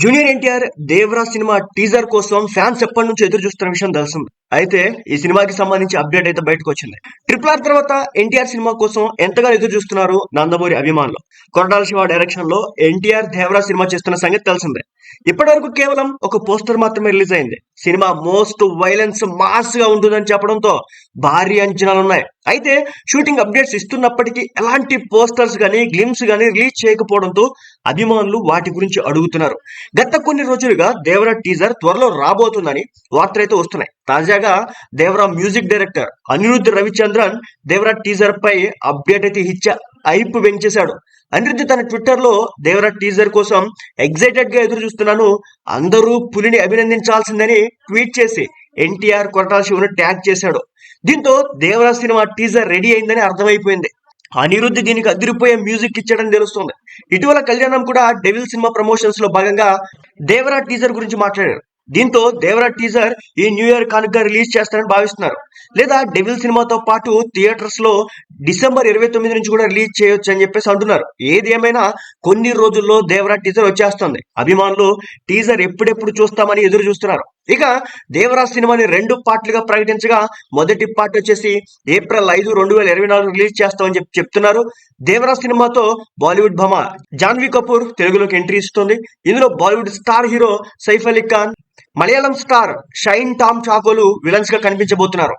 Junior NTR Devara cinema teaser కోసం fans ఎప్పటి నుంచి ఎదురు చూస్తున్న విషయం తెలిసింది. అయితే ఈ సినిమాకి సంబంధించి అప్డేట్ అయితే బయటకు వచ్చింది. ట్రిపుల్ R తర్వాత ఎన్టీఆర్ సినిమా కోసం ఎంతగా ఎదురు చూస్తున్నారు నందమూరి అభిమానులు. కొరటాల శివ డైరెక్షన్ లో ఎన్టీఆర్ దేవరా సినిమా చేస్తున్న సంగతి తెలిసిందే. ఇప్పటి వరకు కేవలం ఒక పోస్టర్ మాత్రమే రిలీజ్ అయింది. సినిమా మోస్ట్ వైలెన్స్ మాస్ గా ఉంటుందని చెప్పడంతో భారీ అంచనాలు ఉన్నాయి. అయితే షూటింగ్ అప్డేట్స్ ఇస్తున్నప్పటికీ ఎలాంటి పోస్టర్స్ గానీ గ్లిమ్స్ గానీ రిలీజ్ చేయకపోవడంతో అభిమానులు వాటి గురించి అడుగుతున్నారు. గత కొన్ని రోజులుగా దేవరా టీజర్ త్వరలో రాబోతుందని వార్తలైతే వస్తున్నాయి. తాజాగా Devara music director Anirudh Ravichander Devara teaser పై అప్డేట్ అయితే ఇచ్చా హైప్ పెంచేశాడు. అనిరుద్ధ్ తన ట్విట్టర్ లో దేవరా టీజర్ కోసం ఎగ్జైటెడ్ గా ఎదురు చూస్తున్నాను, అందరూ పులిని అభినందించాల్సిందని ట్వీట్ చేసి ఎన్టీఆర్ కొరటాల శివను ట్యాగ్ చేశాడు. దీంతో దేవరా సినిమా టీజర్ రెడీ అయిందని అర్థమైపోయింది. అనిరుద్ధ్ దీనికి అదిరిపోయే మ్యూజిక్ ఇచ్చాడని తెలుస్తోంది. ఇటీవల కళ్యాణం కూడా డెవిల్ సినిమా ప్రమోషన్స్ లో భాగంగా దేవరా టీజర్ గురించి మాట్లాడారు. దీంతో దేవరా టీజర్ ఈ న్యూ ఇయర్ కానుక రిలీజ్ చేస్తారని భావిస్తున్నారు. లేదా డెవిల్ సినిమాతో పాటు థియేటర్స్ లో డిసెంబర్ 29 నుంచి కూడా రిలీజ్ చేయొచ్చు అని చెప్పేసి అంటున్నారు. ఏది ఏమైనా కొన్ని రోజుల్లో దేవరా టీజర్ వచ్చేస్తుంది. అభిమానులు టీజర్ ఎప్పుడెప్పుడు చూస్తామని ఎదురు చూస్తున్నారు. ఇక దేవరా సినిమాని 2 పార్ట్లుగా ప్రకటించగా మొదటి పార్ట్ వచ్చేసి ఏప్రిల్ 5, 2024 రిలీజ్ చేస్తామని చెప్తున్నారు. దేవరా సినిమాతో బాలీవుడ్ భామ జాన్వీ కపూర్ తెలుగులోకి ఎంట్రీ ఇస్తుంది. ఇందులో Bollywood star hero Saif Ali Khan, Malayalam star Shine Tom చాకోలు విలన్స్ గా కనిపించబోతున్నారు.